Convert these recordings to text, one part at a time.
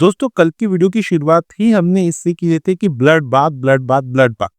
दोस्तों कल की वीडियो की शुरुआत ही हमने इससे की थी कि blood bath blood bath blood bath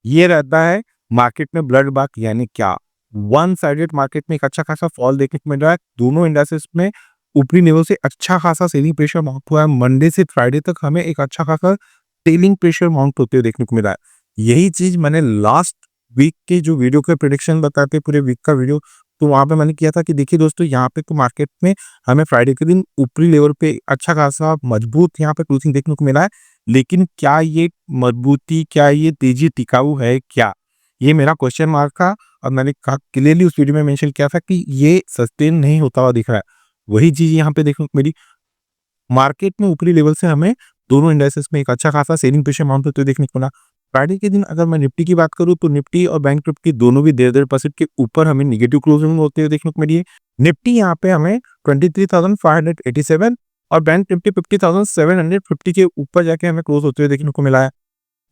ये रहता है मार्केट में। ब्लड बाथ यानी क्या? वन साइडेड मार्केट में एक अच्छा खासा फॉल देखने को मिल रहा है। दोनों इंडाइसेस में ऊपरी लेवल से अच्छा खासा सेलिंग प्रेशर माउंट हुआ है। मंडे से फ्राइडे तक हमें एक अच्छा खासा सेलिंग प्रेशर माउंट होते हुए देखने को मिला है। यही चीज मैंने लास्ट वीक के जो वीडियो के प्रेडिक्शन बताते पूरे वीक का वीडियो, तो वहां पे मैंने किया था कि देखिए दोस्तों यहाँ पे तो मार्केट में हमें फ्राइडे के दिन ऊपरी लेवल पे अच्छा खासा मजबूत यहाँ पे क्लोजिंग देखने को मिला है। लेकिन क्या ये मजबूती, क्या ये तेजी टिकाऊ है क्या? ये मेरा क्वेश्चन मार्क था। और मैंने कहा क्लियरली उस वीडियो में मेंशन किया था कि ये सस्टेन नहीं होता हुआ दिख रहा है। वही चीज यहाँ पे देखने को मिली। मार्केट में ऊपरी लेवल से हमें दोनों इंडाइसेस में एक अच्छा खासा सेलिंग प्रेशर माउंट होते हुए देखने को मिला। फ्राइडे के दिन अगर मैं निफ्टी की बात करूं तो निफ्टी और बैंक निफ्टी दोनों भी 1.5% के ऊपर हमें नेगेटिव क्लोजिंग होते हुए देखने को मिली है। निफ्टी यहाँ पे हमें 23,587 और बैंक निफ्टी 50,750 के ऊपर जाके हमें क्लोज होते हुए देखने को मिला है।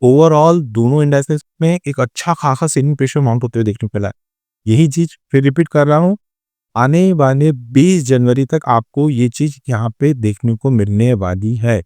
ओवरऑल दोनों इंडाइसेस में एक अच्छा खासा सेलिंग प्रेशर माउंट होते हुए देखने को मिला है। यही चीज फिर रिपीट कर रहा हूँ, आने वाले 20 जनवरी तक आपको ये चीज यहाँ पे देखने को मिलने वाली है।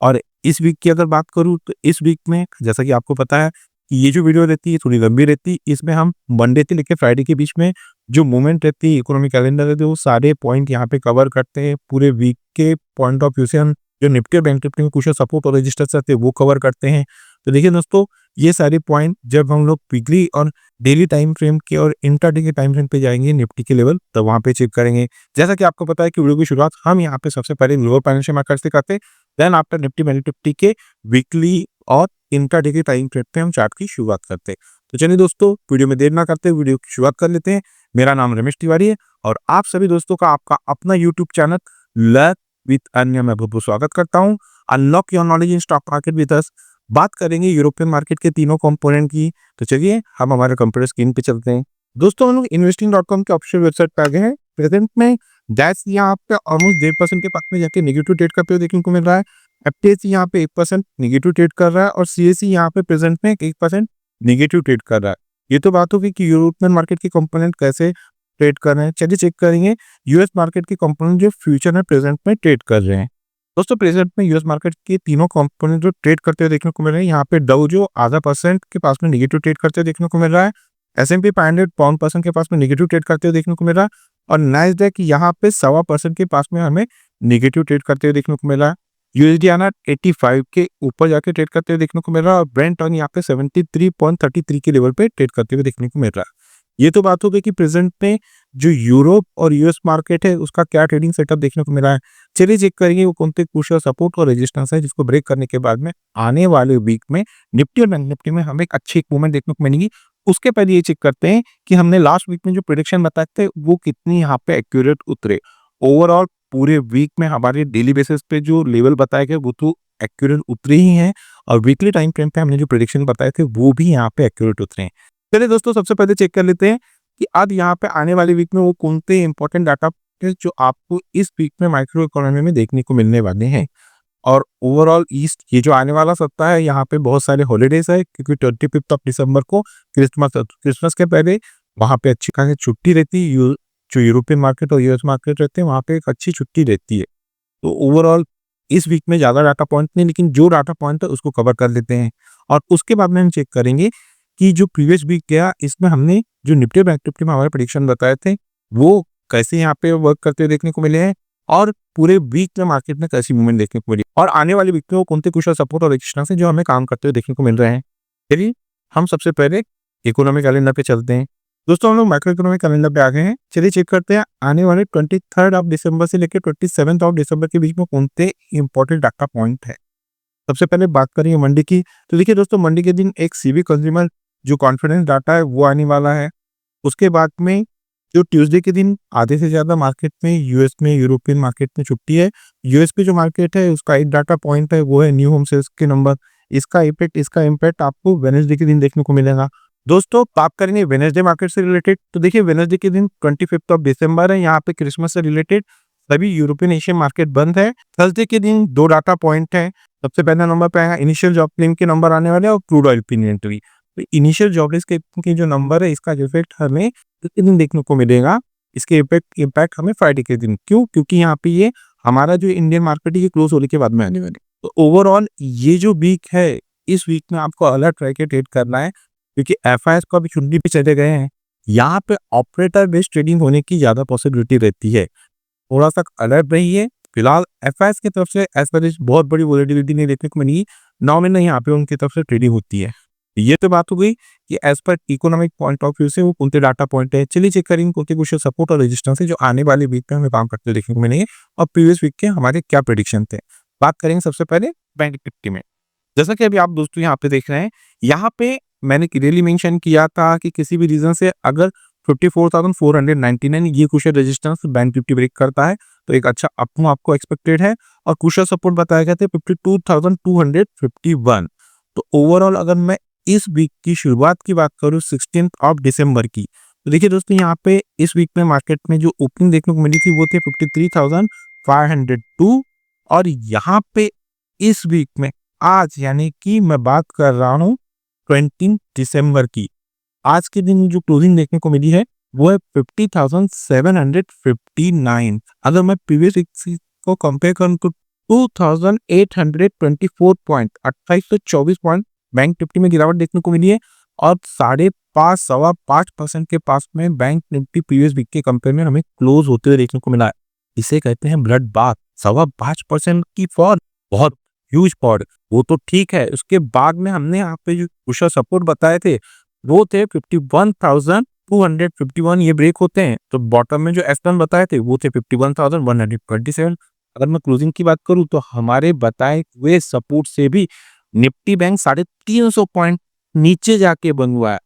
और इस वीक की अगर बात करूँ तो इस वीक में जैसा कि आपको पता है कि ये जो वीडियो रहती है थोड़ी लंबी रहती है। इसमें हम मंडे से लेकर फ्राइडे के बीच में जो मूवमेंट रहती है, इकोनॉमिक कैलेंडर रहती है, वो सारे पॉइंट यहाँ पे कवर करते हैं। पूरे वीक के पॉइंट ऑफ व्यू से हम जो निफ्टी और बैंक निफ्टी में कुछ सपोर्ट और रजिस्टर्स रहते हैं वो कवर करते हैं। तो देखिए दोस्तों, ये सारे पॉइंट जब हम लोग वीकली और डेली टाइम फ्रेम के और इंट्राडे के टाइम फ्रेम पे जाएंगे निफ्टी के लेवल, तो वहां पे चेक करेंगे। जैसा कि आपको पता है कि वीडियो की शुरुआत हम यहाँ पे सबसे पहले ग्लोबल फाइनेंशियल मार्केट से करते हैं, then after Nifty bank Nifty के वीकली और इंट्राडे के टाइम फ्रेम पे हम चार्ट की शुरुआत करते हैं। तो चलिए दोस्तों, वीडियो में देर ना करते वीडियो की शुरुआत कर लेते हैं। मेरा नाम रमेश तिवारी है और आप सभी दोस्तों का आपका अपना यूट्यूब चैनल लर्न विद अन्य में बहुत स्वागत करता हूं। Unlock your knowledge in stock market with us. बात करेंगे यूरोपियन मार्केट के तीनों कंपोनेंट की। तो चलिए हम हमारे कंप्यूटर स्क्रीन पे चलते हैं। दोस्तों हम लोग investing.com के ऑफिशियल वेबसाइट पे आ गए हैं। प्रेजेंट में डैश यहाँ पे ऑलमोस्ट 1.5% के पास में जाके नेगेटिव ट्रेड करते हुए देखने को मिल रहा है। एफटीएसी यहाँ पे 1% नेगेटिव ट्रेड कर रहा है और सीएसई यहाँ पे प्रेजेंट में 1% नेगेटिव ट्रेड कर रहा है। ये तो बात होगी कि यूरोपियन मार्केट के कंपोनेंट कैसे ट्रेड कर रहे हैं। चलिए चेक करेंगे यूएस मार्केट के कंपोनेंट जो फ्यूचर में प्रेजेंट में ट्रेड कर रहे हैं। दोस्तों प्रेजेंट में यूएस मार्केट के तीनों कंपोनेंट जो ट्रेड करते हुए देखने को मिल रहे हैं, यहाँ पे डाउ जो % के पास में नेगेटिव ट्रेड करते हुए देखने को मिल रहा है। S&P 500 % के पास में नेगेटिव ट्रेड करते हुए देखने को मिल रहा है और नैस्डैक यहाँ पे 1.25% के पास में हमें नेगेटिव ट्रेड करते हुए देखने को मिल रहा है। यूएसडी 85 के ऊपर जाके ट्रेड करते हुए देखने को मिल रहा है और ब्रेंट ऑन यहाँ पे 73.33 के लेवल पे ट्रेड करते हुए देखने को मिल रहा है। ये तो बात हो गई कि प्रेजेंट में जो यूरोप और यूएस मार्केट है उसका क्या ट्रेडिंग सेटअप देखने को मिला है। चलिए चेक करेंगे वो कौन से क्रूशियल सपोर्ट और रेजिस्टेंस है जिसको ब्रेक करने के बाद में आने वाले वीक में निफ्टी और बैंक निफ्टी में हमें एक अच्छी मूवमेंट देखने को मिलेगी। उसके पहले ये चेक करते हैं कि हमने लास्ट वीक में जो प्रेडिक्शन बताए थे वो कितनी यहाँ पे एक्यूरेट उतरे। ओवरऑल पूरे वीक में हमारे डेली बेसिस पे जो लेवल बताए गए वो तो एक्यूरेट उतरे ही हैं और वीकली टाइम फ्रेम पे हमने जो प्रेडिक्शन बताए थे वो भी यहाँ पे एक्यूरेट उतरे हैं। चलिए दोस्तों, सबसे पहले चेक कर लेते हैं कि अब यहाँ पे आने वाले वीक में वो कौन से इंपॉर्टेंट डाटा जो आपको इस वीक में माइक्रो इकोनॉमी में देखने को मिलने वाले हैं। और ओवरऑल ईस्ट ये जो आने वाला सप्ताह है यहाँ पे बहुत सारे हॉलीडेज है क्योंकि 25 दिसंबर को क्रिसमस के पहले वहाँ पे अच्छी खासी छुट्टी रहती है। जो यूरोपियन मार्केट और यूएस मार्केट रहते हैं वहाँ पे एक अच्छी छुट्टी रहती है। तो ओवरऑल इस वीक में ज्यादा डाटा पॉइंट नहीं, लेकिन जो डाटा पॉइंट है उसको कवर कर लेते हैं और उसके बाद में हम चेक करेंगे कि जो प्रीवियस वीक गया इसमें हमने जो निफ्टी बैंक निफ्टी में हमारे प्रेडिक्शन बताए थे वो कैसे यहाँ पे वर्क करते हुए देखने को मिले हैं और पूरे वीक में मार्केट में कैसी मूवमेंट देखने को मिली और आने वाले वीक में वो कौन से कुछ सपोर्ट और रेजिस्टेंस है जो हमें काम करते हुए देखने को मिल रहे हैं। चलिए हम सबसे पहले इकोनॉमिक कैलेंडर पे चलते हैं। दोस्तों हम लोग माइक्रो इकोनॉमिक कैलेंडर पे आ गए हैं। चलिए चेक करते हैं आने वाले 23 दिसंबर से लेकर 27 दिसंबर के बीच में कौन से इंपॉर्टेंट डाटा पॉइंट है। सबसे पहले बात करेंगे मंडी की। तो देखिए दोस्तों, मंडी के दिन एक सीबी कंज्यूमर जो कॉन्फिडेंस डाटा है वो आने वाला है। उसके बाद में जो ट्यूसडे के दिन आधे से ज्यादा मार्केट में यूएस में यूरोपियन मार्केट में छुट्टी है। यूएस पे जो मार्केट है उसका एक डाटा पॉइंट है वो है न्यू होम सेल्स के नंबर। इसका इम्पैक्ट आपको वेडनेसडे के दिन देखने को मिलेगा। दोस्तों बात करेंगे वेडनेसडे मार्केट से रिलेटेड। तो देखिए वेडनेसडे के दिन 25 दिसंबर है, यहाँ पे क्रिसमस से रिलेटेड सभी यूरोपियन एशियन मार्केट बंद है। थर्सडे के दिन 2 डाटा पॉइंट है। सबसे पहला नंबर पे आएगा इनिशियल जॉब क्लेम के नंबर आने वाले और क्रूड ऑयल इन्वेंटरी। तो इनिशियल जॉबलेस के जो नंबर है इसका इफेक्ट हमें कितने दिन देखने को मिलेगा। इसके इम्पैक्ट हमें फ्राइडे के दिन, क्यों? क्योंकि यहाँ पे ये हमारा जो इंडियन मार्केट है ये क्लोज होने के बाद में आने वाली। तो ओवरऑल ये जो वीक है, इस वीक में आपको अलर्ट रह के ट्रेड करना है, क्योंकि एफआईएस को अभी छुट्टी पे चले गए हैं। यहाँ पे ऑपरेटर बेस्ड ट्रेडिंग होने की ज़्यादा पॉसिबिलिटी रहती है। थोड़ा-सा अलर्ट रहिए। फिलहाल एफआईएस की तरफ से एज़ सच बहुत बड़ी वोलेटिलिटी नहीं देखने को मिली। नॉमिनल यहाँ पे उनकी तरफ से ट्रेडिंग होती है। ये तो बात हो गई कि as per economic point of view से वो कौन से डाटा पॉइंट है। चलिए चेक करेंगे कौन से कुछ सपोर्ट और रेजिस्टेंस है जो आने वाले वीक में हमें काम करते हुए देखने को मिलेंगे और प्रीवियस वीक के हमारे क्या प्रेडिक्शन थे। बात करेंगे सबसे पहले बैंक निफ्टी में। जैसा कि अभी आप दोस्तों यहाँ पे देख रहे हैं, यहाँ पे मैंने क्लियरली मेंशन किया था कि किसी भी रीज़न से अगर 54,499 ये crucial resistance bank Nifty break करता है तो एक अच्छा अपमूव आपको एक्सपेक्टेड है और क्रूशियल सपोर्ट बताया गया था 52,251। तो ओवरऑल अगर मैं इस वीक की शुरुआत की बात करूँ 16 ऑफ दिसंबर की, तो देखिए दोस्तों यहाँ पे इस वीक में मार्केट में जो ओपनिंग देखने को मिली थी वो थे 53,502 और यहाँ पे इस वीक में आज यानी कि मैं बात कर रहा हूँ 20 दिसंबर की, आज के दिन जो क्लोजिंग देखने को मिली है वो है 50,759। अगर मैं प्रीवियस वीक को कंपेयर करूँ तो 2,824 पॉइंट 2824 पॉइंट बैंक निफ्टी में गिरावट देखने को मिली है और 5.5-5.25% के पास में बैंक निफ्टी प्रीवियस वीक के कंपेयर में हमें क्लोज होते हुए देखने को मिला है। इसे कहते हैं ब्लड बाथ। 5.5% की फॉल बहुत ह्यूज फॉल, वो तो ठीक है। उसके बाद में हमने यहाँ पे जो क्रूशियल सपोर्ट बताए थे वो थे 51,251, ये ब्रेक होते हैं। तो बॉटम में जो S1 बताए थे वो थे 51,127। अगर मैं क्लोजिंग की बात करूं तो हमारे बताए हुए सपोर्ट से भी निफ्टी बैंक 350 पॉइंट नीचे जाके बंद हुआ है।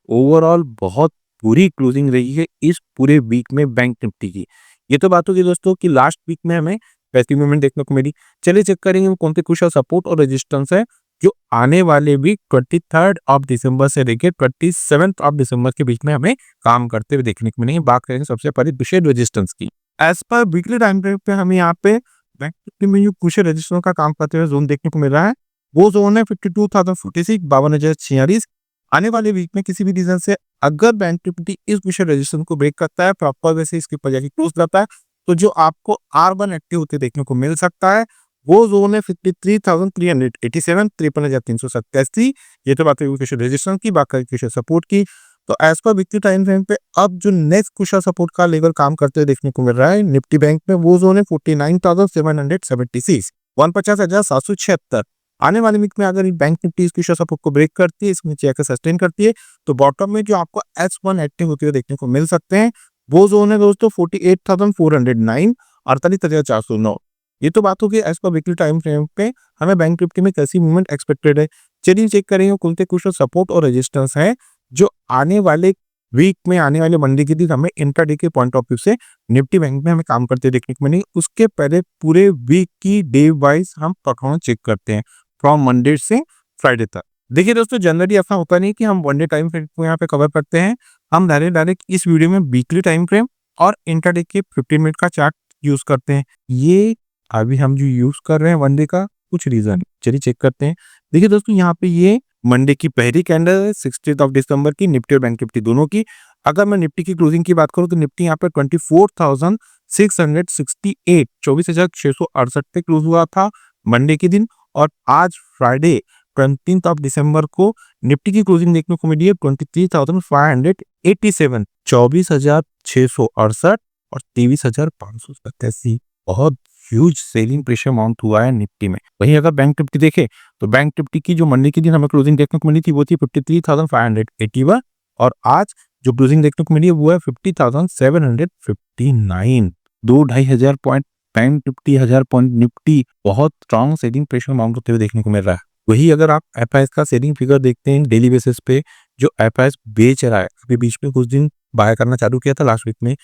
ओवरऑल बहुत बुरी क्लोजिंग रही है इस पूरे वीक में बैंक निफ्टी की। ये तो बात होगी दोस्तों कि लास्ट वीक में हमें वैसी मूवमेंट देखने को मिली। चलिए चेक करेंगे कौन से क्रूशियल सपोर्ट और रेजिस्टेंस है जो आने वाले वीक 23 ऑफ दिसंबर से लेकर 27 ऑफ दिसंबर के बीच में हमें काम करते हुए देखने को मिलेंगे। बात करेंगे सबसे पहले क्रूशियल रेजिस्टेंस की। As per weekly time frame पे हमें यहाँ पे बैंक निफ्टी में जो क्रूशियल रेजिस्टेंस का काम करते हुए जोन देखने को मिल रहा है वो जोन है 52,046 52,046। आने वाले वीक में किसी भी रीजन से अगर बैंक निफ्टी इस क्रूशियल रेजिस्टेंस को ब्रेक करता है, प्रॉपर वे से इसके ऊपर जाके क्लोज करता है, तो जो आपको R1 एक्टिव होते देखने को मिल सकता है वो जोन है 53,387 53,387। ये तो बात है क्रूशियल रेजिस्टेंस की। बात करें क्रूशियल सपोर्ट की तो as per weekly time frame पे अब जो नेक्स्ट क्रूशियल सपोर्ट का लेवल काम करते हुए देखने को मिल रहा है निफ्टी बैंक में वो जोन है 49,776 49,776। आने वाले वीक में अगर बैंक निफ्टी इस क्रूशियल सपोर्ट को ब्रेक करती है, इसमें चेक सस्टेन करती है, तो बॉटम में जो आपको S1 एक्टिव होते हुए देखने को मिल सकते हैं वो जोन है दोस्तों 48,409 48,409। ये तो बात होगी as per weekly time frame पे हमें बैंक निफ्टी में कैसी मूवमेंट एक्सपेक्टेड है। चलिए चेक करेंगे कौन से क्रूशियल सपोर्ट और रेजिस्टेंस है जो आने वाले वीक में आने वाले मंडे के दिन हमें इंट्राडे के पॉइंट ऑफ व्यू से निफ्टी बैंक में हमें काम करते देखने को मिलेंगे। उसके पहले पूरे वीक की डे वाइज हम परफॉर्मेंस चेक करते हैं फ्रॉम मंडे से फ्राइडे तक। देखिए दोस्तों जनरली ऐसा होता नहीं कि हम वन डे टाइम फ्रेम को यहाँ पे कवर करते हैं, हम डायरेक्ट इस वीडियो में वीकली टाइम फ्रेम और इंट्राडे के 15 मिनट का चार्ट यूज करते हैं। ये अभी हम जो यूज कर रहे हैं वन डे का कुछ रीजन, चलिए चेक करते हैं। देखिए दोस्तों यहाँ पे ये मंडे की पहली कैंडल है 16 ऑफ दिसंबर की निफ्टी और बैंक निफ्टी दोनों की। अगर मैं निफ्टी की क्लोजिंग की बात करूँ तो निफ्टी यहाँ पे 24,668 24,668 पे क्लोज हुआ था मंडे के दिन और आज फ्राइडे 20 ऑफ दिसंबर को निफ्टी की क्लोजिंग देखने को मिली है 23,587 24,668 और 23,587। बहुत ह्यूज सेलिंग प्रेशर माउंट हुआ है निफ्टी में। वहीं अगर बैंक निफ्टी देखे तो बैंक निफ्टी की जो मंडे के दिन हमें क्लोजिंग देखने को मिली थी वो थी 53,581 और आज जो क्लोजिंग देखने को मिली है वो है 50,759। 2-2,500 point bank Nifty 1000 point Nifty बहुत स्ट्रॉन्ग सेलिंग प्रेशर माउंट होते हुए देखने को मिल रहा है। वही अगर आप एफआईएस का सेलिंग फिगर देखते हैं डेली बेसिस पे, जो एफआईएस बेच रहा है, अभी बीच में कुछ दिन बाय करना चालू किया था लास्ट वीक में,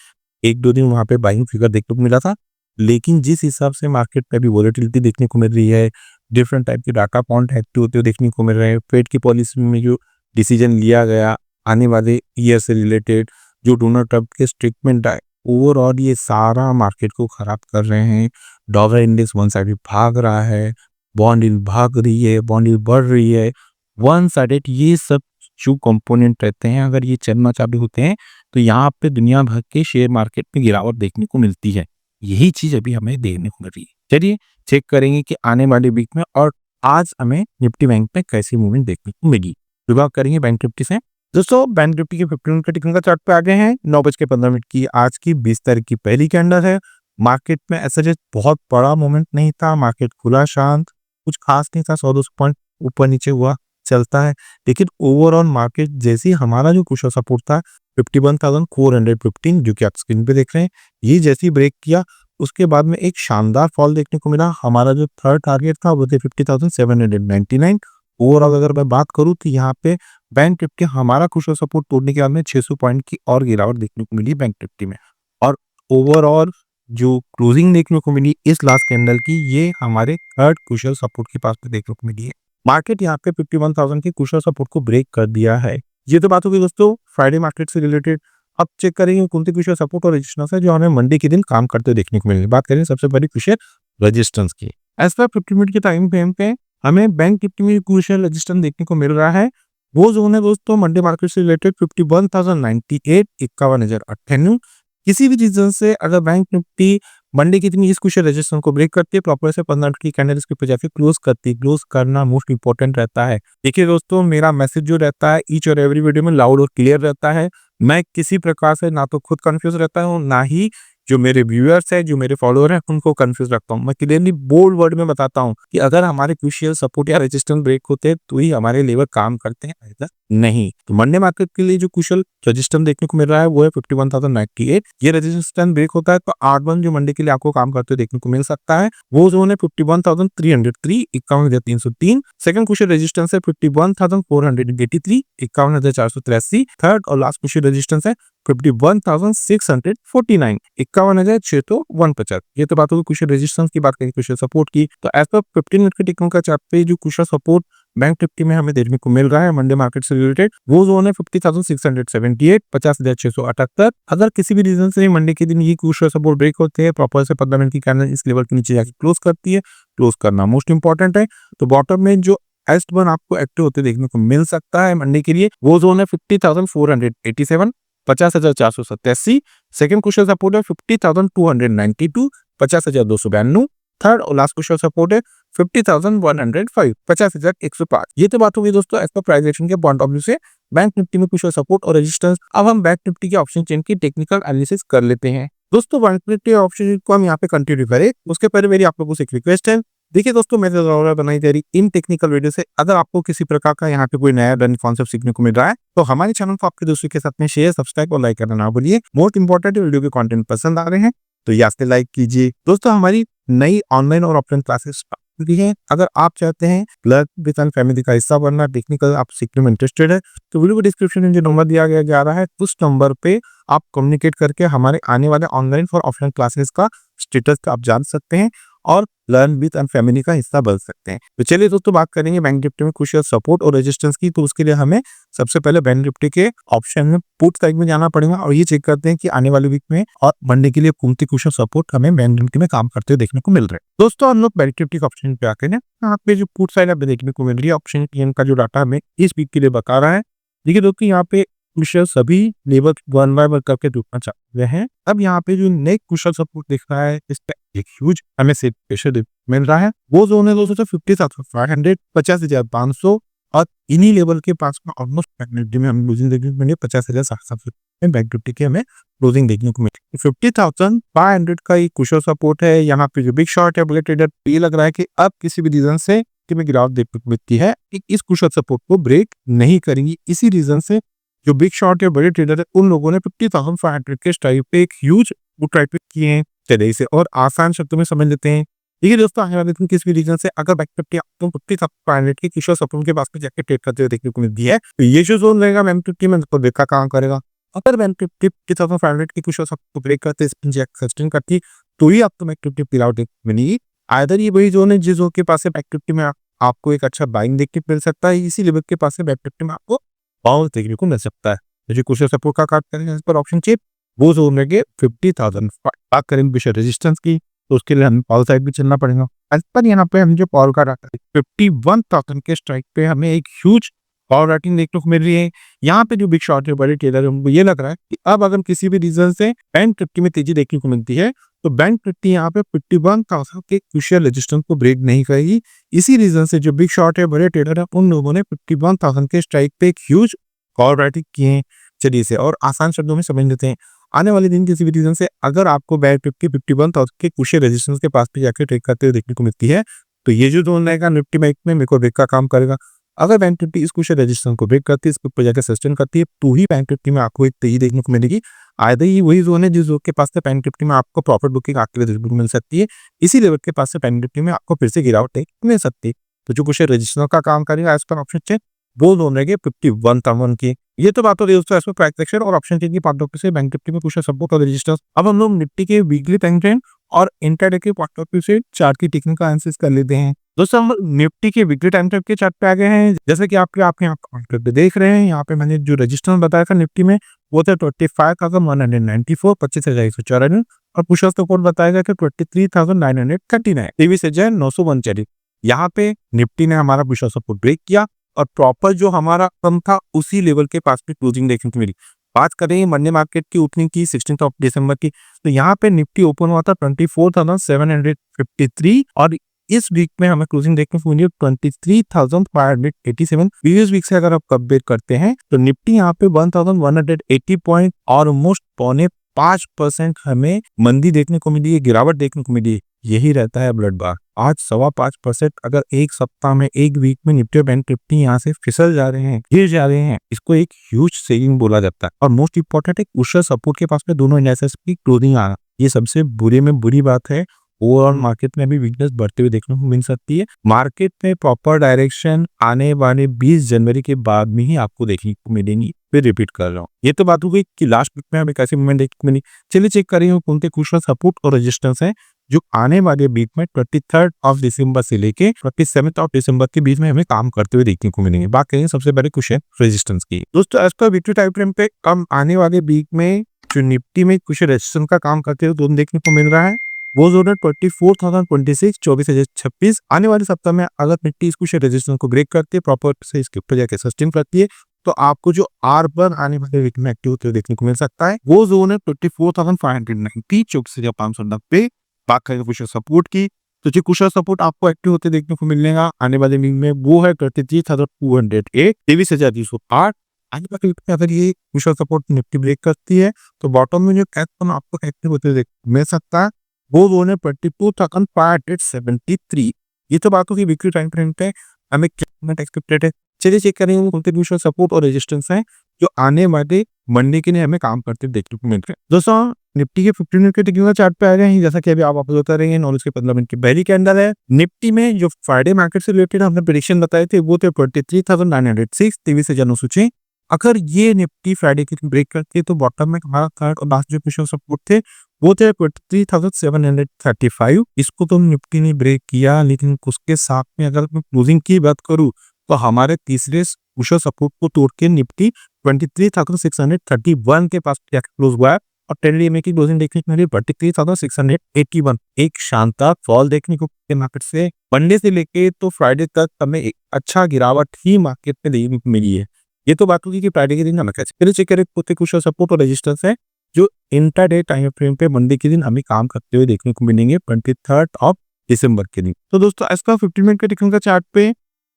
1-2 दिन वहां पे बाइंग फिगर देखने को मिला था, लेकिन जिस हिसाब से मार्केट पे भी वोलेटिलिटी देखने को मिल रही है, डिफरेंट टाइप के डाटा पॉइंट एक्टिव होते हुए देखने को मिल रहे हैं, फेड की पॉलिसी में जो डिसीजन लिया गया आने वाले ईयर से रिलेटेड, जो डोनाल्ड ट्रंप के स्टेटमेंट आए, ओवरऑल ये सारा मार्केट को खराब कर रहे हैं। डॉलर इंडेक्स वन साइड भाग रहा है, बॉन्ड यील्ड भाग रही है, बॉन्ड यील्ड बढ़ रही है, वन साइडेड ये सब जो कंपोनेंट रहते हैं अगर ये चलना चालू होते हैं तो यहाँ पे दुनिया भर के शेयर मार्केट में गिरावट देखने को मिलती है। यही चीज अभी हमें देखने को मिल रही है। चलिए चेक करेंगे कि आने वाले वीक में और आज हमें निफ्टी बैंक में कैसी मूवमेंट देखने को मिली। शुरुआत करेंगे बैंक निफ्टी से। दोस्तों बैंक निफ्टी के 15 मिनट के टेक्निकल चार्ट पे आ गए हैं। 9:15 की आज की 20 तारीख की पहली कैंडल है। मार्केट में ऐसा बहुत बड़ा मूवमेंट नहीं था, मार्केट खुला शांत, कुछ खास नहीं था, 100-200 पॉइंट ऊपर नीचे हुआ चलता है। लेकिन ओवरऑल मार्केट जैसे ही हमारा जो कुशल सपोर्ट था 51,415 जो कि आप स्क्रीन पे देख रहे हैं, ये जैसे ही ब्रेक किया उसके बाद में एक शानदार फॉल देखने को मिला। हमारा जो थर्ड टारगेट था वो थे 50,799। ओवरऑल अगर मैं बात करूं तो यहाँ पे बैंक निफ्टी हमारा कुशल सपोर्ट तोड़ने के बाद में 600 पॉइंट की और गिरावट देखने को मिली बैंक निफ्टी में। और ओवरऑल जो क्लोजिंग देखने को मिली इस लास्ट कैंडल की, ये हमारे थर्ड कुशल सपोर्ट के पास में देखने को मिली है। मार्केट यहाँ पे 51,000 के कुशल सपोर्ट को ब्रेक कर दिया है। ये तो बात होगी दोस्तों फ्राइडे मार्केट से रिलेटेड। अब चेक करेंगे कौन से कुशल सपोर्ट और रेजिस्टेंस है जो हमें मंडे के दिन काम करते देखने को मिलेंगे। बात करें सबसे बड़ी कुशल रेजिस्टेंस की। एज पर 50 मिनट के टाइम फ्रेम पे हमें बैंक निफ्टी में कुशल रेजिस्टेंस देखने को मिल रहा है। वो जोन है दोस्तों मंडे मार्केट से रिलेटेड 51,098, 51,098। किसी भी रीजन से अगर बैंक निफ्टी मंडे के दिन इस कुशल रेजिस्टेंस को ब्रेक करती है, प्रॉपर से 15 मिनट की कैंडल इसके ऊपर जाके क्लोज करती है। क्लोज करना मोस्ट इंपॉर्टेंट रहता है। देखिए दोस्तों मेरा मैसेज जो रहता है ईच और एवरी वीडियो में लाउड और क्लियर रहता है। मैं किसी प्रकार से ना तो खुद कंफ्यूज रहता हूँ, ना ही जो मेरे व्यूअर्स है, जो मेरे फॉलोअर हैं उनको कंफ्यूज रखता हूँ। मैं क्लियरली बोल्ड वर्ड में बताता हूँ कि अगर हमारे क्रूशियल सपोर्ट या रेजिस्टेंस ब्रेक होते हैं तो ही हमारे लेवल काम करते हैं, ऐसा नहीं। तो मंडे मार्केट के लिए जो कुशल रेजिस्टेंस देखने को मिल रहा है वो है 51,098। ये रेजिस्टेंस ब्रेक होता है तो 8 जो मंडे के लिए आपको काम करते हुए देखने को मिल सकता है वो जोन है 51,303, 51,303। सेकंड कुशल रेजिस्टेंस है 51,483, 51,483। थर्ड और लास्ट कुशल रेजिस्टेंस है 51,649, 51,649। ये तो बात होगी कुशल रेजिस्टेंस की। बात करें कुशल सपोर्ट की तो एज पर 15 मिनट के टेक्निकल चार्ट पे जो कुशल सपोर्ट बैंक निफ्टी में हमें देखने को मिल रहा है मंडे मार्केट से रिलेटेड वो जोन है 50,678, 50,678। अगर किसी भी रीजन से मंडे के दिन ये कुशल सपोर्ट ब्रेक होते हैं, प्रॉपर से 15 मिनट की कैंडल इस लेवल के नीचे जाके क्लोज करती है, क्लोज करना मोस्ट इंपॉर्टेंट है। तो बॉटम में जो S1 आपको एक्टिव होते देखने को मिल सकता है मंडे के लिए वो जोन है 50,487, 50,487। सेकंड कुशल सपोर्ट है 50,292, 50,292। थर्ड और लास्ट कुशल सपोर्ट है 50,105, 50,105। ये तो बात होगी दोस्तों एज पर प्राइस एक्शन के पॉइंट ऑफ व्यू से बैंक निफ्टी में कुशल सपोर्ट और रेजिस्टेंस। अब हम बैंक निफ्टी के ऑप्शन चेन की टेक्निकल एनालिसिस कर लेते हैं। दोस्तों बैंक निफ्टी ऑप्शन को हम यहाँ पे कंटिन्यू करें उसके पहले मेरी आप लोगों से एक रिक्वेस्ट है। देखिए दोस्तों मैं बनाई जा रही इन टेक्निकल वीडियो से अगर आपको किसी प्रकार का यहाँ पे कोई नया लर्निंग कॉन्सेप्ट सीखने को मिल रहा है तो हमारे चैनल को आपके दोस्तों के साथ में शेयर, सब्सक्राइब और लाइक करना ना भूलिए। मोस्ट इंपॉर्टेंट वीडियो के कंटेंट पसंद आ रहे हैं तो यहाँ से लाइक कीजिए। दोस्तों हमारी नई ऑनलाइन और ऑफलाइन क्लासेस है। अगर आप चाहते हैं क्लर्क विद एंड फैमिली का हिस्सा बनना, टेक्निकल आप सीखने में इंटरेस्टेड है तो वीडियो को डिस्क्रिप्शन में जो नंबर दिया गया जा रहा है उस नंबर पे आप कम्युनिकेट करके हमारे आने वाले ऑनलाइन और ऑफलाइन क्लासेस का स्टेटस आप जान सकते हैं और लर्न विद एंड फैमिली का हिस्सा बन सकते हैं। तो चलिए दोस्तों बात करेंगे बैंक निफ्टी में कुशल सपोर्ट और रेजिस्टेंस की। तो उसके लिए हमें सबसे पहले बैंक निफ्टी के ऑप्शन में पुट साइड में जाना पड़ेगा और ये चेक करते हैं कि आने वाले वीक में और मंडे के लिए कौन सी कुशल सपोर्ट हमें बैंक निफ्टी में काम करते हुए देखने को मिल रहे हैं। दोस्तों हम लोग बैंक निफ्टी के ऑप्शन पे आके ना यहाँ पे जो पुट साइड हमें देखने को मिल रही है ऑप्शन का जो डाटा हमें इस वीक के लिए बता रहा है। देखिए दोस्तों यहाँ पे कुशल सभी लेवल 1 बाय 1 करके रुकना चाहते हुए हैं। अब यहाँ पे जो नेक्स्ट कुशल सपोर्ट दिख रहा है इस पे एक ह्यूज हमें से प्रेशर मिल रहा है वो जोन है दोस्तों 50,500, 50,500 और इन्हीं लेवल के पास में ऑलमोस्ट बैंक निफ्टी में हम लूजिंग देखने को मिली 50,700 बैंक निफ्टी के हमें क्लोजिंग देखने को मिली। 50,500 का ये कुशल सपोर्ट है। यहाँ पे जो बिग शॉर्ट है बुलेट ट्रेडर ये लग रहा है कि अब किसी भी रीजन से में गिरावट देखने को मिलती है इस कुशल सपोर्ट को ब्रेक नहीं करेंगी। इसी रीजन से जो बिग शॉर्ट या बड़े ट्रेडर है उन लोगों ने 50,500 के स्ट्राइक पे एक ह्यूज ट्राइक किए हैं। चलिए इसे और आसान शब्दों में समझ लेते हैं। देखिए दोस्तों आने वाले दिन किसी भी रीजन से अगर बैंक निफ्टी आपको 50,500 के कुशल सपोर्ट के पास में जाके ट्रेड करते हुए देखने को मिलती है तो ये जो जोन रहेगा बैंक निफ्टी में तो देखा काम करेगा। अगर बैंक निफ्टी 50,500 की कुशल सपोर्ट को ब्रेक करते सस्टेन करती तो ही आपको बैंक निफ्टी गिरावट मिलेगी। आइदर ये वही जोन है जिस जोन के पास से बैंक निफ्टी में आपको एक अच्छा बाइंग देखने को मिल सकता है, इसी लेवल के पास से बैंक निफ्टी में आपको बाउंस देखने को मिल सकता है। जो कुशल सपोर्ट का काट करेंगे इस पर ऑप्शन चिप वो जोन रहेंगे 50,000। बात करेंगे विशेष रेजिस्टेंस की तो उसके लिए हमें पावर साइड भी चलना पड़ेगा। इस पर यहाँ पे हम जो पावर का डाटा 51,000 के स्ट्राइक पे हमें एक ह्यूज पावर राइटिंग देखने को मिल रही है। यहाँ पे जो बिग शॉर्ट है बड़े ट्रेडर है उनको ये लग रहा है कि अब अगर किसी भी रीजन से बैंक निफ्टी में तेजी देखने को मिलती है तो बैंक निफ्टी यहाँ पे 51,000 के क्रूशियल रेजिस्टेंस को ब्रेक नहीं करेगी। इसी रीजन से जो बिग शॉट है, बड़े ट्रेडर है, उन लोगों ने 51,000 के स्ट्राइक पे एक ह्यूज कॉल राइटिंग किए हैं। चलिए इसे और आसान शब्दों में समझ लेते हैं। आने वाले दिन किसी भी रीजन से अगर आपको बैंक निफ्टी 51,000 के क्रूशियल रेजिस्टेंस के पास पे जाकर ट्रेड करते हुए देखने को मिलती है, तो ये जो जोन रहेगा निफ्टी बैंक में मेरे को ब्रेक का काम करेगा। अगर बैंक निफ्टी इस क्रूशियल रेजिस्टेंस को ब्रेक करती है, इसके ऊपर जाकर सस्टेन करती है, तो ही बैंक निफ्टी में आपको एक तेजी देखने को मिलेगी। आधा ही वही जोन है जिस जोन के पास से बैंक निफ्टी में आपको प्रॉफिट बुकिंग आते हुए देखने को मिल सकती है। इसी लेवल के पास से बैंक निफ्टी में आपको फिर से गिरावट देखने मिल सकती है। तो जो क्रूशियल रेजिस्टेंस का काम करेगा एज पर ऑप्शन चेन, वो जोन रहेंगे 51,000 की। ये तो बात हो रही है दोस्तों एज पर प्राइस एक्शन और ऑप्शन चेन की पार्ट ऑफ से बैंक निफ्टी में क्रूशियल सपोर्ट और रेजिस्टेंस। अब हम लोग निफ्टी के वीकली टाइम फ्रेम और इंट्राडे के पॉइंट ऑफ व्यू से चार्ट की टेक्निकल एनालिसिस कर लेते हैं। दोस्तों हम निफ्टी के वीकली टाइम फ्रेम के चार्ट पे आ गए हैं। जैसे कि आपके यहाँ काउंटर पे देख रहे हैं, यहाँ पे मैंने जो रेजिस्टेंस बताया था निफ्टी में वो था 25,194 25,194 और पुश सपोर्ट बताया गया था 23,939 23,939। यहाँ पे निफ्टी ने हमारा पुश सपोर्ट ब्रेक किया और प्रॉपर जो हमारा कम था उसी लेवल के पास में क्लोजिंग देखने को मिली। बात करें मंडे मार्केट की ओपनिंग की 16 दिसंबर की, तो यहाँ पे निफ्टी ओपन हुआ था 24,753 और इस वीक में हमें क्लोजिंग देखने को मिली 23,587। प्रीवियस वीक से अगर आप कंपेयर करते हैं तो निफ्टी यहाँ पे 1,180 पॉइंट और ऑलमोस्ट 4.5% हमें मंदी देखने को मिली है, गिरावट देखने को मिली है। यही रहता है ब्लड बार। आज 5.25% अगर एक सप्ताह में, एक वीक में निफ्टी और बैंक निफ्टी यहाँ से फिसल जा रहे हैं, गिर जा रहे हैं, इसको एक ह्यूज सेविंग बोला जाता है। और मोस्ट इंपॉर्टेंट है क्रूशियल सपोर्ट के पास में दोनों इंडाइसेस की क्लोजिंग आना, ये सबसे बुरे में बुरी बात है। ओवरऑल मार्केट में भी वीकनेस बढ़ते हुए देखने को मिल सकती है। मार्केट में प्रॉपर डायरेक्शन आने वाले 20 जनवरी के बाद में ही आपको देखने को मिलेंगी। फिर रिपीट कर रहा हूँ, ये तो बात हो गई कि लास्ट वीक में हमें कैसे मूवमेंट देखने को मिली। चलिए चेक कर रही हूँ कौन से क्रूशियल सपोर्ट और रेजिस्टेंस है जो आने वाले वीक में 23 दिसंबर से लेके 27 दिसंबर के बीच में हमें काम करते हुए देखने को मिलेंगे। बात करेंगे सबसे पहले क्रूशियल रेजिस्टेंस की। दोस्तों as per weekly time frame पे कम आने वाले वीक में जो निफ्टी में क्रूशियल रेजिस्टेंस का काम करते हुए दोनों देखने को मिल रहा है, वो जोन है 24,026 24,026। आने वाले सप्ताह में अगर निफ्टी इस क्रूशियल रेजिस्टेंस को ब्रेक करती है, प्रॉपर से इसके ऊपर जाके सस्टेन करती है, तो आपको जो आर पर आने वाले वीक में एक्टिव होते हुए देखने को मिल सकता है, वो जोन है 24,590 24,590। बात करेंगे क्रूशियल सपोर्ट की, तो जो क्रूशियल सपोर्ट आपको एक्टिव होते देखने को मिलेगा आने वाले वीक में वो है 33,208 23,208। आने वाले वीक में अगर ये क्रूशियल सपोर्ट निफ्टी ब्रेक करती है तो बॉटम में जो कैच आपको एक्टिव होते देखने को मिल सकता है, वो जोन है 22,573। ये तो बात होगी वीकली टाइम फ्रेम पे हमें क्या एक्सपेक्टेड है। चलिए चेक करेंगे कौन से क्रूशियल सपोर्ट और रेजिस्टेंस है जो आने वाले मंडे के लिए हमें काम करते देखने को मिल रहे हैं। दोस्तों निफ्टी के 15 मिनट के टेक्निकल चार्ट पे आ गए हैं। जैसा कि अभी आप बता रहे हैं नॉलेज के 15 मिनट की पहली कैंडल है। निफ्टी में जो फ्राइडे मार्केट से रिलेटेड हमने प्रेडिक्शन बताए थे वो थे 23,906 23,906। अगर ये निफ्टी फ्राइडे की ब्रेक करती है तो बॉटम में हमारा थर्ड और लास्ट जो क्रूशियल सपोर्ट थे वो थे 23,735। इसको तो निफ्टी ने ब्रेक किया, लेकिन उसके साथ में अगर मैं क्लोजिंग की बात करूं तो हमारे तीसरे क्रूशियल सपोर्ट को तोड़ के निफ्टी 23,631 के पास क्लोज हुआ है और 10 EMA की क्लोजिंग देखने को मिली 23,681। एक शानदार फॉल देखने को मार्केट से मंडे से लेके तो फ्राइडे तक हमें एक अच्छा गिरावट ही मार्केट में देखने को मिली है। ये तो बात होगी कि फ्राइडे के दिन हमें कैसे चेक करें क्रूशियल सपोर्ट और रेजिस्टेंस है जो इंट्राडे टाइम फ्रेम पे मंडे के दिन हमें काम करते हुए देखने को मिलेंगे 23 दिसंबर के दिन। तो दोस्तों इसका 15 मिनट के टेक्निकल चार्ट पे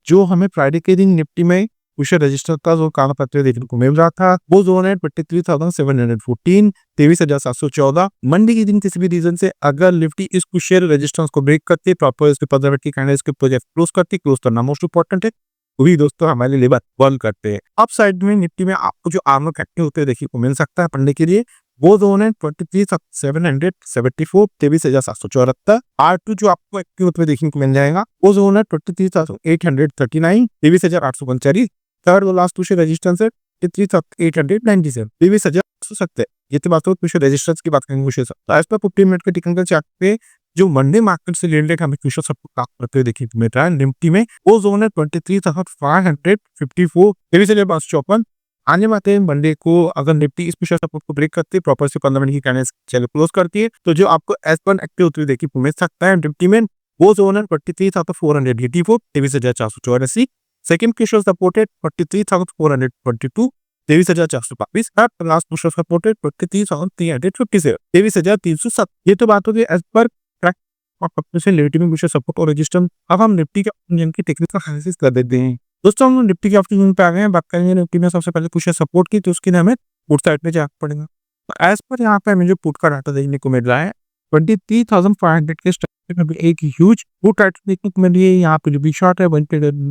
जो हमें फ्राइडे के दिन निफ्टी में क्रूशियल रेजिस्टेंस का जो काम करते हुए देखने को मिल रहा था वो जोन है 23,714 23,714। मंडे के दिन किसी भी रीजन से अगर निफ्टी इस क्रूशियल रेजिस्टेंस को ब्रेक करती है, प्रॉपर इसके 15 मिनट की कैंडल इसके प्रोजेक्ट क्लोज करती है, क्लोज करना मोस्ट इंपॉर्टेंट है, वही दोस्तों हमारे लेवल बंद करते हैं। अप साइड में निफ्टी में आपको जो आर्मर एक्टिव होते हुए देखने को मिल सकता है मंडे के लिए वो जोन है 23,774 23,774। R2 जो आपको एक्टिव होते हुए देखने को मिल जाएगा वो जोन है 23,839 23,839। थर्ड और लास्ट क्रूशियल रेजिस्टेंस है 23,897 23,870। ये तो बात हो क्रूशियल रेजिस्टेंस की बात करेंगे क्रूशियल तो एज पर 15 मिनट के टेक्निकल चार्ट पे जो मंडे मार्केट से रिलेटेड हमें क्रूशियल सपोर्ट काम करते हुए देखने को मिल रहा है निफ्टी में वो जोन है 23,554 23,554। आने वाले हैं मंडे को अगर निफ्टी इस क्रूशियल सपोर्ट को ब्रेक करती है, प्रॉपर से 15 मिनट की कैंडल चैनल क्लोज करती है, तो जो आपको S1 एक्टिव होते हुए देखने को मिल सकता है निफ्टी में वो जोन है 23,484 23,484। सेकंड क्रूशियल सपोर्ट है 23,422 23,422 लास्ट पुश सपोर्टेड 23,357 23,307। ये तो बात होगी as per legitimate push support और रेजिस्टेंस। अब हम निफ्टी के ऑप्शन की टेक्निकल एनालिसिस कर देते हैं। दोस्तों हम निफ्टी के ऑप्शन पे आ गए हैं, बात करेंगे निफ्टी में सबसे पहले पुश सपोर्ट की, तो उसके लिए हमें पुट साइड पे जाना पड़ेगा। तो एज पर यहाँ पे हमें जो पुट का डाटा देखने को मिल रहा है 23,500 के स्ट्राइक में एक ह्यूज पुट डाटा देखने को मिल रही है। यहाँ पे जो बिग शॉट है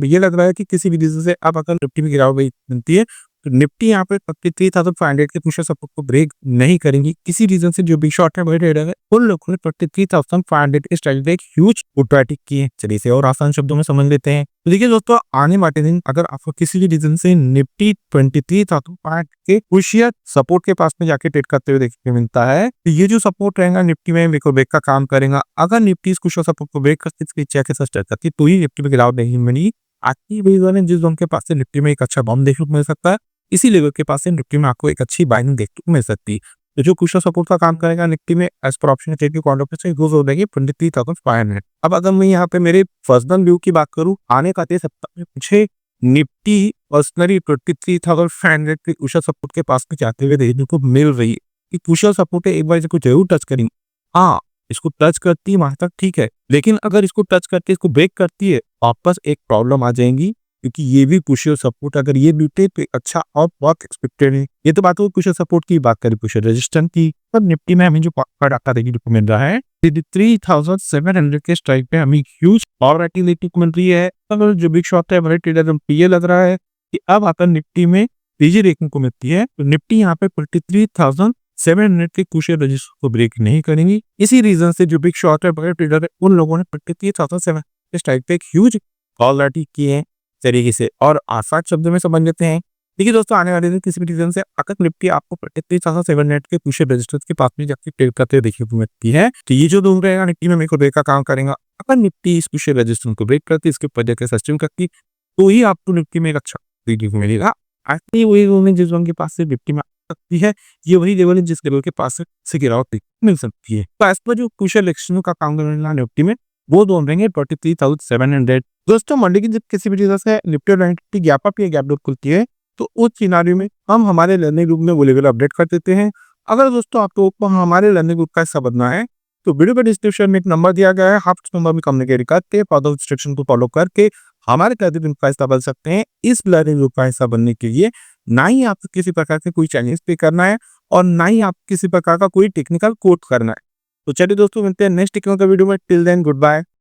ये लग रहा है कि किसी भी रीजन से अब अगर निफ्टी में गिरावट बनती है तो निफ्टी यहाँ पे 23,500 के पुश सपोर्ट को ब्रेक नहीं करेंगी। किसी रीजन से जो बिग शॉट है वही ट्रेडर है, उन लोगों ने 23,500 के स्ट्राइक पे एक ह्यूज पुट बैटिंग की है। चलिए इसे और आसान शब्दों में समझ लेते हैं। तो देखिए दोस्तों, आने वाले दिन अगर आपको किसी भी रीजन से निफ्टी 23,500 के पुशियर सपोर्ट के पास में जाके ट्रेड करते हुए देखने को मिलता है, तो ये जो सपोर्ट रहेगा निफ्टी में मेक और ब्रेक का काम करेगा। अगर निफ्टी इस पुशियर सपोर्ट को ब्रेक करती है, इसके के साथ करती है, तो ही निफ्टी में गिरावट नहीं मिली। आज की जिस जोन के पास से निफ्टी में एक अच्छा बम देखने को मिल सकता है, इसी लेवल के पास से निफ्टी में आपको एक अच्छी बाइंग देखने को मिल सकती है। तो जो पुशियर सपोर्ट का काम करेगा निफ्टी में एज पर ऑप्शन ट्रेड की कॉन्ट्रैक्ट से यूज हो जाएगी 23,500। अब अगर मैं यहाँ पे मेरे पर्सनल व्यू की बात करूँ, आने का सप्ताह में मुझे निफ्टी पर्सनली 23,500 के पुशियर सपोर्ट के पास में जाते हुए देखने को मिल रही है कि पुशियर सपोर्ट एक बार इसको जरूर टच करेंगे। हाँ, इसको टच करती है वहां तक ठीक है, लेकिन अगर इसको टच करती है, इसको ब्रेक करती है, वापस एक प्रॉब्लम आ जाएगी, क्योंकि ये भी पुशियर सपोर्ट अगर ये बीटे तो अच्छा और बहुत एक्सपेक्टेड है। ये तो बात हो पुशियर सपोर्ट की, बात करें पुशियर रेजिस्टेंस की, पर निफ्टी में हमें जो डाटा देखने को मिल रहा है 3,700 के स्ट्राइक पे हमें ह्यूज पावर एक्टिव देखने को मिल रही है। अगर जो बिग शॉट है बड़े ट्रेडर ये लग रहा है कि अब आकर निफ्टी में तेजी देखने को मिलती है, तो निफ्टी यहाँ पे 23,700 के पुशियर रेजिस्टेंस को ब्रेक नहीं करेंगी। इसी रीजन से जो बिग शॉट है बड़े ट्रेडर है, उन लोगों ने 23,700 के स्ट्राइक पे एक ह्यूज ऑलरेडी किए हैं तरीके से। और आसान शब्दों में समझ लेते हैं। देखिए दोस्तों, आने वाले दिन किसी भी रीजन से अगर निफ्टी आपको 23,700 के पुशियर रेजिस्टेंस के पास में जाकर ट्रेड करते देखने को मिलती है, तो ये जो दूर रहेगा निफ्टी में मेरे को ब्रेक का काम करेगा। अगर निफ्टी इस पुशियर रेजिस्टेंस को ब्रेक करती है, इसके ऊपर जाकर सस्टेन करती, तो ही आपको निफ्टी में एक अच्छा देखने को मिलेगा। ऐसे वही जोन जिस जोन के पास से निफ्टी में आ सकती है, ये वही लेवल है जिस लेवल के पास से गिरावट मिल सकती है। तो एज पर जो पुशियर एक्शन का काम करने निफ्टी में वो दोनों रहेंगे 23,700। दोस्तों मंडे की जब किसी भी चीज से निफ्टी और निफ्टी गैप अप या गैप डाउन खुलती है, तो उस सिनारियो में हम हमारे लर्निंग ग्रुप में वो लेवल अपडेट कर देते हैं। अगर दोस्तों आपको हमारे लर्निंग ग्रुप का हिस्सा बनना है, तो वीडियो के डिस्क्रिप्शन में एक नंबर दिया गया है, आप नंबर में कम्युनिकेट करके फॉलो इंस्ट्रक्शन को फॉलो करके हमारे लर्निंग का हिस्सा बन सकते हैं। इस लर्निंग ग्रुप का हिस्सा बनने के लिए ना ही आपको किसी प्रकार से कोई चार्जेस पे करना है और ना ही आप किसी प्रकार का कोई टेक्निकल कोर्स करना है। तो चलिए दोस्तों, मिलते हैं नेक्स्ट टेक्निकल वीडियो में। Till then good bye.